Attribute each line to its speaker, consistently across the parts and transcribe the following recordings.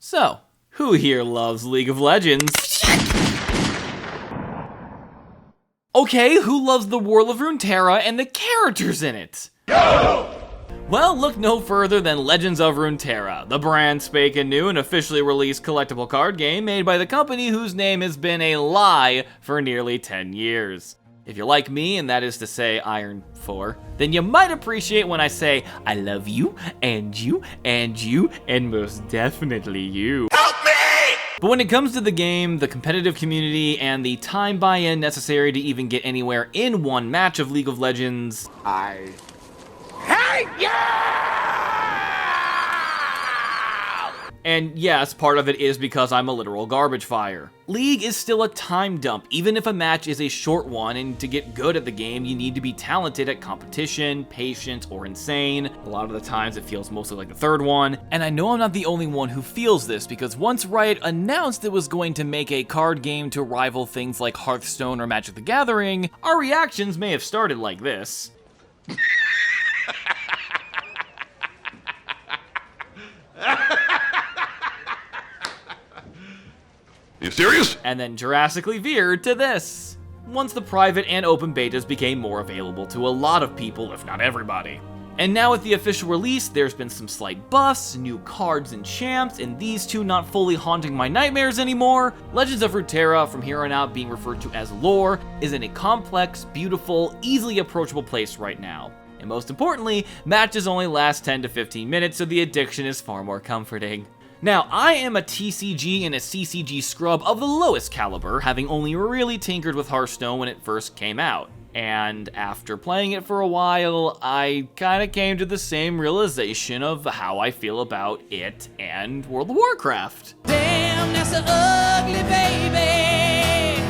Speaker 1: So, who here loves League of Legends? Okay, who loves the world of Runeterra and the characters in it? Well, look no further than Legends of Runeterra, the brand spanking new and officially released collectible card game made by the company whose name has been a lie for nearly 10 years. If you're like me, and that is to say Iron 4, then you might appreciate when I say, I love you, and you, and you, and most definitely you. Help me! But when it comes to the game, the competitive community, and the time buy-in necessary to even get anywhere in one match of League of Legends, I hate you! And yes, part of it is because I'm a literal garbage fire. League is still a time dump, even if a match is a short one, and to get good at the game, you need to be talented at competition, patient, or insane. A lot of the times it feels mostly like the third one. And I know I'm not the only one who feels this, because once Riot announced it was going to make a card game to rival things like Hearthstone or Magic the Gathering, our reactions may have started like this.
Speaker 2: You serious?
Speaker 1: And then drastically veered to this, once the private and open betas became more available to a lot of people, if not everybody. And now with the official release, there's been some slight buffs, new cards and champs, and these two not fully haunting my nightmares anymore. Legends of Runeterra, from here on out being referred to as lore, is in a complex, beautiful, easily approachable place right now. And most importantly, matches only last 10 to 15 minutes, so the addiction is far more comforting. Now, I am a TCG and a CCG scrub of the lowest caliber, having only really tinkered with Hearthstone when it first came out. And after playing it for a while, I kinda came to the same realization of how I feel about it and World of Warcraft. Damn, that's an ugly baby!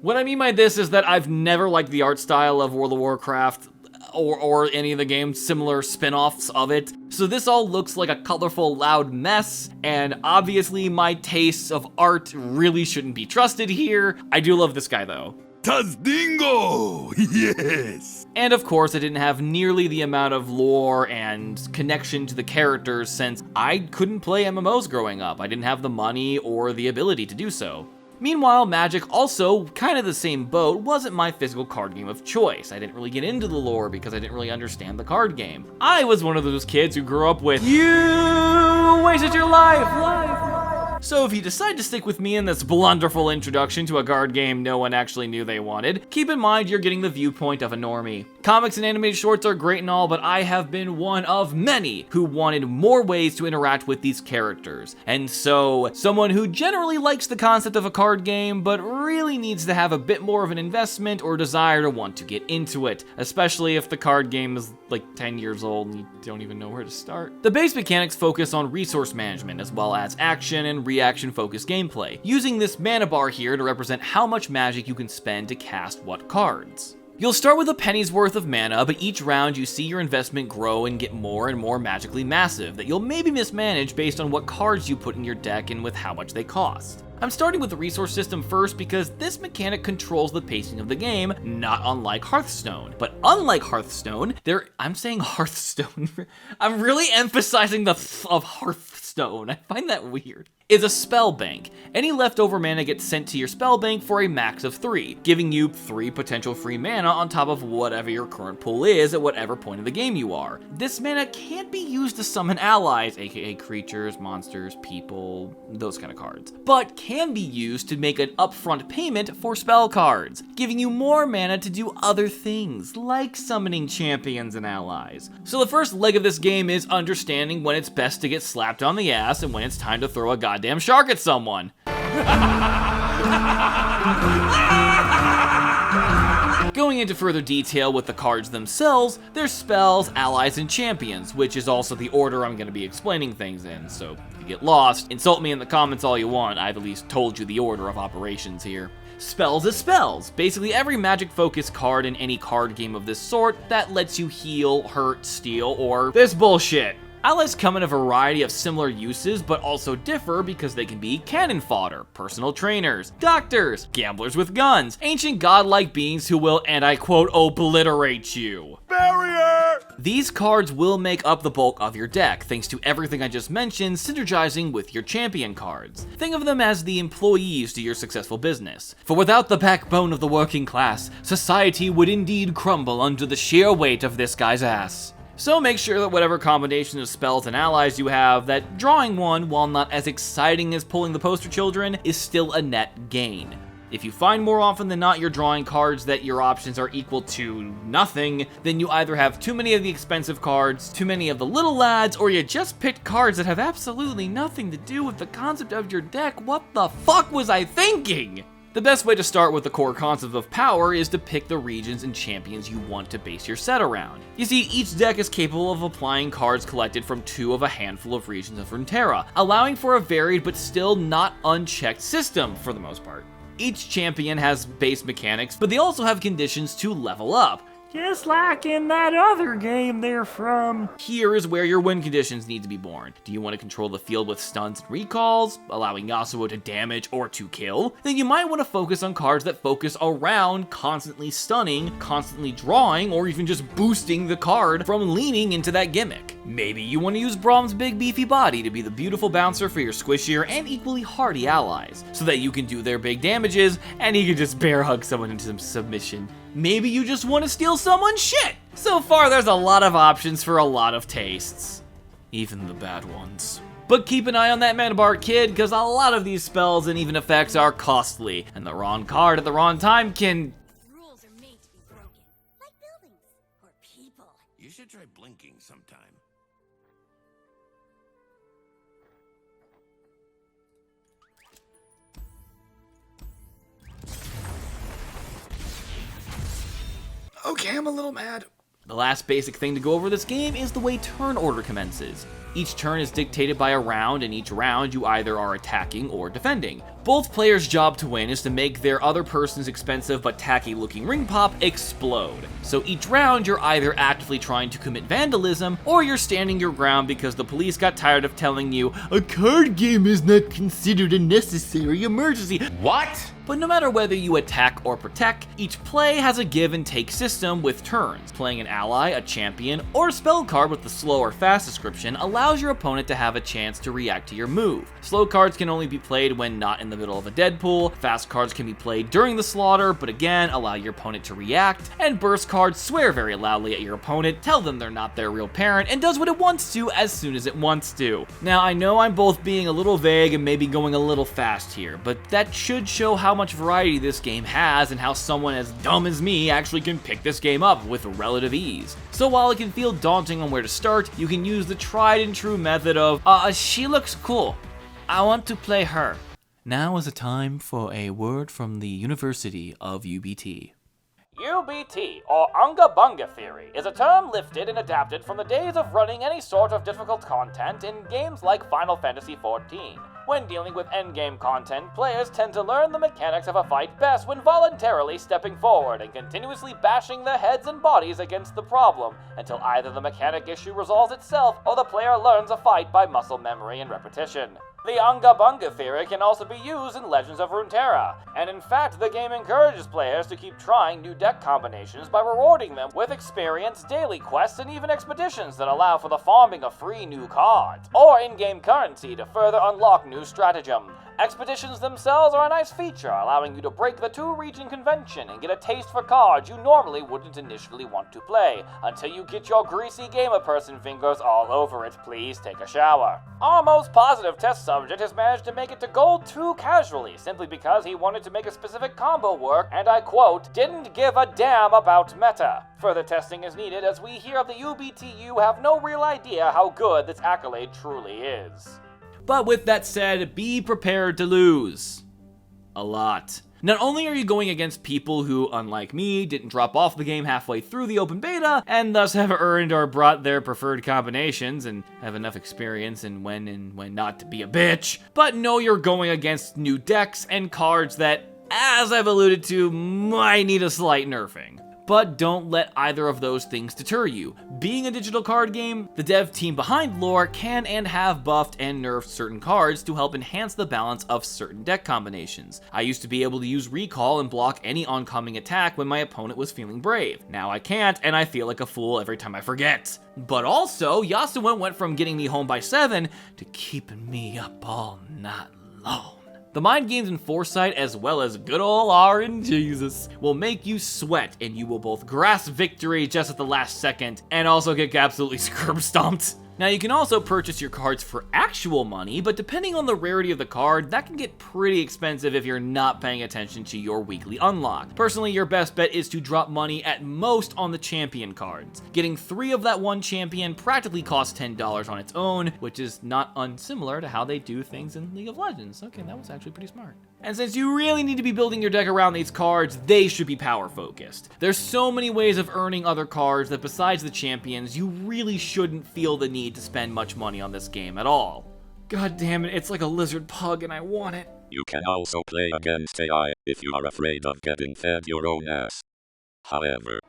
Speaker 1: What I mean by this is that I've never liked the art style of World of Warcraft, or any of the game's similar spin-offs of it. So this all looks like a colorful, loud mess, and obviously my tastes of art really shouldn't be trusted here. I do love this guy though.
Speaker 2: Tazdingo! Yes!
Speaker 1: And of course, I didn't have nearly the amount of lore and connection to the characters since I couldn't play MMOs growing up. I didn't have the money or the ability to do so. Meanwhile, Magic, also kind of the same boat, wasn't my physical card game of choice. I didn't really get into the lore because I didn't really understand the card game. I was one of those kids who grew up with, you wasted your life. So if you decide to stick with me in this blunderful introduction to a card game no one actually knew they wanted, keep in mind you're getting the viewpoint of a normie. Comics and animated shorts are great and all, but I have been one of many who wanted more ways to interact with these characters. And so, someone who generally likes the concept of a card game, but really needs to have a bit more of an investment or desire to want to get into it, especially if the card game is like 10 years old and you don't even know where to start. The base mechanics focus on resource management as well as action and reaction focused gameplay, using this mana bar here to represent how much magic you can spend to cast what cards. You'll start with a penny's worth of mana, but each round you see your investment grow and get more and more magically massive that you'll maybe mismanage based on what cards you put in your deck and with how much they cost. I'm starting with the resource system first because this mechanic controls the pacing of the game, not unlike Hearthstone. But unlike Hearthstone, I'm saying Hearthstone. I'm really emphasizing the of Hearthstone. I find that weird. Is a spell bank. Any leftover mana gets sent to your spell bank for a max of 3, giving you 3 potential free mana on top of whatever your current pool is at whatever point of the game you are. This mana can't be used to summon allies, aka creatures, monsters, people, those kind of cards, but can be used to make an upfront payment for spell cards, giving you more mana to do other things, like summoning champions and allies. So the first leg of this game is understanding when it's best to get slapped on the ass and when it's time to throw a goddamn shark at someone. Going into further detail with the cards themselves, there's spells, allies, and champions, which is also the order I'm going to be explaining things in, so if you get lost, insult me in the comments all you want, I've at least told you the order of operations here. Spells is spells, basically every magic-focused card in any card game of this sort that lets you heal, hurt, steal, or this bullshit. Allies come in a variety of similar uses, but also differ because they can be cannon fodder, personal trainers, doctors, gamblers with guns, ancient godlike beings who will, and I quote, obliterate you.
Speaker 2: Barrier!
Speaker 1: These cards will make up the bulk of your deck, thanks to everything I just mentioned synergizing with your champion cards. Think of them as the employees to your successful business. For without the backbone of the working class, society would indeed crumble under the sheer weight of this guy's ass. So make sure that whatever combination of spells and allies you have, that drawing one, while not as exciting as pulling the poster children, is still a net gain. If you find more often than not you're drawing cards that your options are equal to nothing, then you either have too many of the expensive cards, too many of the little lads, or you just picked cards that have absolutely nothing to do with the concept of your deck. What the fuck was I thinking? The best way to start with the core concept of power is to pick the regions and champions you want to base your set around. You see, each deck is capable of applying cards collected from 2 of a handful of regions of Runeterra, allowing for a varied but still not unchecked system for the most part. Each champion has base mechanics, but they also have conditions to level up.
Speaker 3: Just like in that other game they're from.
Speaker 1: Here is where your win conditions need to be born. Do you want to control the field with stuns and recalls, allowing Yasuo to damage or to kill? Then you might want to focus on cards that focus around constantly stunning, constantly drawing, or even just boosting the card from leaning into that gimmick. Maybe you want to use Braum's big beefy body to be the beautiful bouncer for your squishier and equally hardy allies, so that you can do their big damages and he can just bear hug someone into some submission. Maybe you just want to steal someone's shit! So far, there's a lot of options for a lot of tastes. Even the bad ones. But keep an eye on that mana bar, kid, because a lot of these spells and even effects are costly, and the wrong card at the wrong time can...
Speaker 4: Rules are made to be broken, like buildings or people.
Speaker 2: You should try blinking sometime.
Speaker 1: Okay, I'm a little mad. The last basic thing to go over this game is the way turn order commences. Each turn is dictated by a round, and each round you either are attacking or defending. Both players' job to win is to make their other person's expensive but tacky looking ring pop explode. So each round you're either actively trying to commit vandalism, or you're standing your ground because the police got tired of telling you, a card game is not considered a necessary emergency. What? But no matter whether you attack or protect, each play has a give and take system with turns. Playing an ally, a champion, or a spell card with the slow or fast description allows your opponent to have a chance to react to your move. Slow cards can only be played when not in the middle of a dead pool, fast cards can be played during the slaughter, but again, allow your opponent to react, and burst cards swear very loudly at your opponent, tell them they're not their real parent, and does what it wants to as soon as it wants to. Now, I know I'm both being a little vague and maybe going a little fast here, but that should show how much variety this game has and how someone as dumb as me actually can pick this game up with relative ease. So while it can feel daunting on where to start, you can use the tried and true method of, she looks cool. I want to play her. Now is a time for a word from the University of UBT.
Speaker 5: UBT, or Unga Bunga Theory, is a term lifted and adapted from the days of running any sort of difficult content in games like Final Fantasy XIV. When dealing with endgame content, players tend to learn the mechanics of a fight best when voluntarily stepping forward and continuously bashing their heads and bodies against the problem until either the mechanic issue resolves itself or the player learns a fight by muscle memory and repetition. The Unga Bunga theory can also be used in Legends of Runeterra, and in fact the game encourages players to keep trying new deck combinations by rewarding them with experience, daily quests, and even expeditions that allow for the farming of free new cards, or in-game currency to further unlock new stratagem. Expeditions themselves are a nice feature, allowing you to break the two-region convention and get a taste for cards you normally wouldn't initially want to play, until you get your greasy gamer person fingers all over it. Please take a shower. Our most positive test subject has managed to make it to Gold 2 casually, simply because he wanted to make a specific combo work and, I quote, didn't give a damn about meta. Further testing is needed as we here at the UBTU have no real idea how good this accolade truly is.
Speaker 1: But with that said, be prepared to lose. A lot. Not only are you going against people who, unlike me, didn't drop off the game halfway through the open beta, and thus have earned or brought their preferred combinations, and have enough experience in when not to be a bitch, but know you're going against new decks and cards that, as I've alluded to, might need a slight nerfing. but don't let either of those things deter you. Being a digital card game, the dev team behind Lore can and have buffed and nerfed certain cards to help enhance the balance of certain deck combinations. I used to be able to use Recall and block any oncoming attack when my opponent was feeling brave. Now I can't, and I feel like a fool every time I forget. But also, Yasuo went from getting me home by 7 to keeping me up all night long. The mind games and foresight, as well as good ol' RNGesus, will make you sweat, and you will both grasp victory just at the last second, and also get absolutely curb stomped. Now, you can also purchase your cards for actual money, but depending on the rarity of the card, that can get pretty expensive if you're not paying attention to your weekly unlock. Personally, your best bet is to drop money at most on the champion cards. Getting 3 of that one champion practically costs $10 on its own, which is not unsimilar to how they do things in League of Legends. Okay, that was actually pretty smart. And since you really need to be building your deck around these cards, they should be power focused. There's so many ways of earning other cards that besides the champions, you really shouldn't feel the need to spend much money on this game at all. God damn it, it's like a lizard pug and I want it.
Speaker 6: You can also play against AI if you are afraid of getting fed your own ass. However,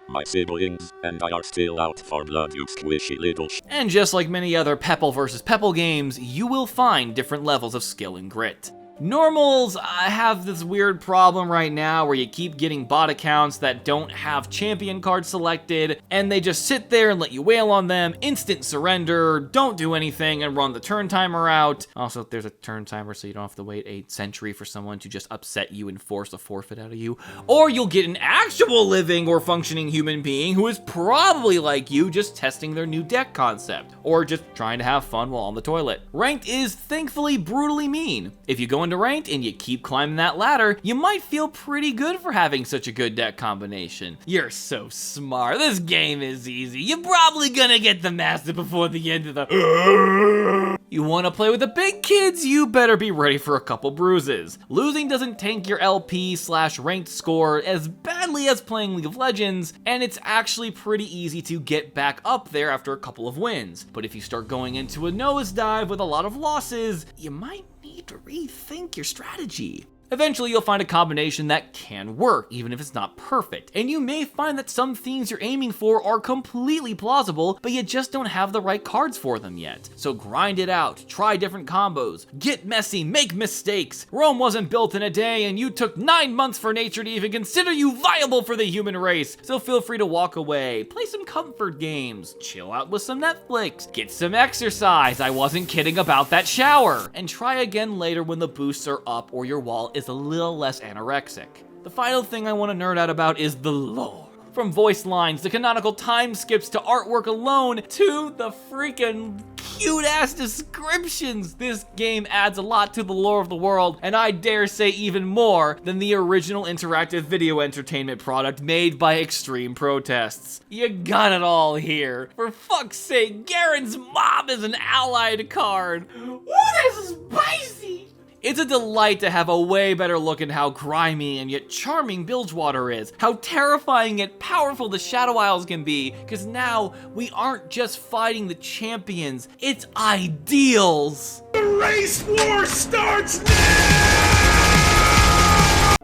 Speaker 6: my siblings and I are still out for blood, you squishy little
Speaker 1: And just like many other Pepple vs. Pepple games, you will find different levels of skill and grit. Normals have this weird problem right now where you keep getting bot accounts that don't have champion cards selected, and they just sit there and let you wail on them, instant surrender, don't do anything, and run the turn timer out. Also, there's a turn timer so you don't have to wait a century for someone to just upset you and force a forfeit out of you. Or you'll get an actual living or functioning human being who is probably like you, just testing their new deck concept, or just trying to have fun while on the toilet. Ranked is thankfully brutally mean. If you go into ranked and you keep climbing that ladder, you might feel pretty good for having such a good deck combination. You're so smart. This game is easy. You're probably gonna get the master before the end of the... You wanna play with the big kids? You better be ready for a couple bruises. Losing doesn't tank your LP/ranked score as badly as playing League of Legends, and it's actually pretty easy to get back up there after a couple of wins. But if you start going into a nosedive with a lot of losses, you might need to rethink your strategy. Eventually, you'll find a combination that can work, even if it's not perfect. And you may find that some themes you're aiming for are completely plausible, but you just don't have the right cards for them yet. So grind it out, try different combos, get messy, make mistakes. Rome wasn't built in a day, and you took 9 months for nature to even consider you viable for the human race. So feel free to walk away, play some comfort games, chill out with some Netflix, get some exercise, I wasn't kidding about that shower, and try again later when the boosts are up or your wall is a little less anorexic. The final thing I want to nerd out about is the lore. From voice lines to canonical time skips to artwork alone to the freaking cute-ass descriptions. This game adds a lot to the lore of the world, and I dare say even more than the original interactive video entertainment product made by Extreme Protests. You got it all here. For fuck's sake, Garen's mom is an allied card. What is spicy? It's a delight to have a way better look at how grimy and yet charming Bilgewater is, how terrifying yet powerful the Shadow Isles can be, because now we aren't just fighting the champions, it's ideals!
Speaker 3: The race war starts now!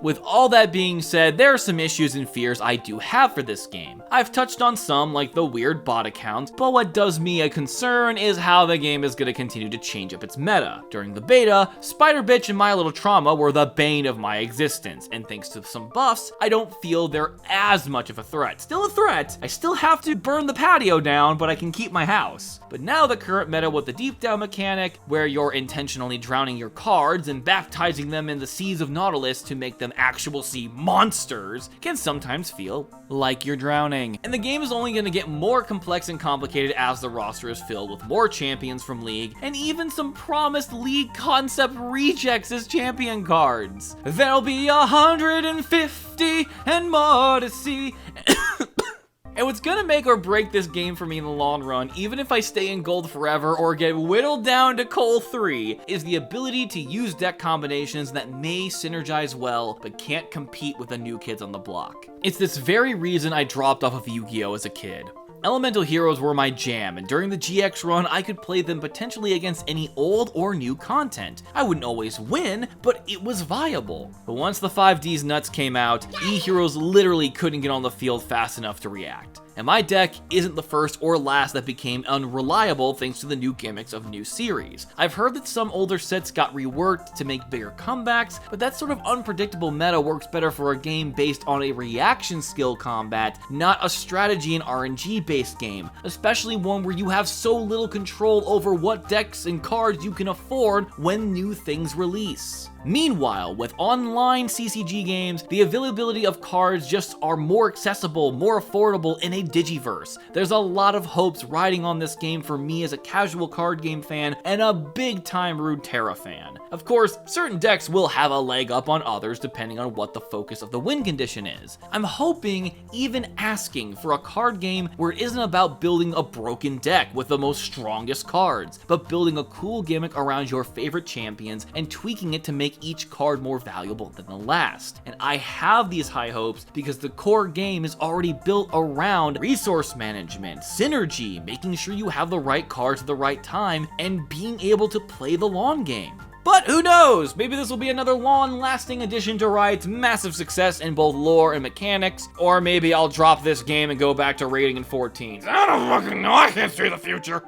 Speaker 1: With all that being said, there are some issues and fears I do have for this game. I've touched on some, like the weird bot accounts, but what does me a concern is how the game is going to continue to change up its meta. During the beta, Spider Bitch and My Little Trauma were the bane of my existence, and thanks to some buffs, I don't feel they're as much of a threat. Still a threat, I still have to burn the patio down, but I can keep my house. But now the current meta with the deep down mechanic, where you're intentionally drowning your cards and baptizing them in the seas of Nautilus to make them actual sea monsters, can sometimes feel like you're drowning. And the game is only going to get more complex and complicated as the roster is filled with more champions from League, and even some promised League concept rejects as champion cards. There'll be 150 and more to see. And what's gonna make or break this game for me in the long run, even if I stay in gold forever or get whittled down to coal 3, is the ability to use deck combinations that may synergize well, but can't compete with the new kids on the block. It's this very reason I dropped off of Yu-Gi-Oh! As a kid. Elemental heroes were my jam, and during the GX run, I could play them potentially against any old or new content. I wouldn't always win, but it was viable. But once the 5D's nuts came out, E-heroes literally couldn't get on the field fast enough to react. And my deck isn't the first or last that became unreliable thanks to the new gimmicks of new series. I've heard that some older sets got reworked to make bigger comebacks, but that sort of unpredictable meta works better for a game based on a reaction skill combat, not a strategy and RNG based game, especially one where you have so little control over what decks and cards you can afford when new things release. Meanwhile, with online CCG games, the availability of cards just are more accessible, more affordable in a digiverse. There's a lot of hopes riding on this game for me as a casual card game fan and a big time Runeterra fan. Of course, certain decks will have a leg up on others depending on what the focus of the win condition is. I'm hoping, even asking, for a card game where it isn't about building a broken deck with the most strongest cards, but building a cool gimmick around your favorite champions and tweaking it to make each card more valuable than the last. And I have these high hopes because the core game is already built around resource management, synergy, making sure you have the right cards at the right time, and being able to play the long game. But who knows, maybe this will be another long-lasting addition to Riot's massive success in both lore and mechanics, or maybe I'll drop this game and go back to raiding in 14.
Speaker 2: I don't fucking know. I can't see the future.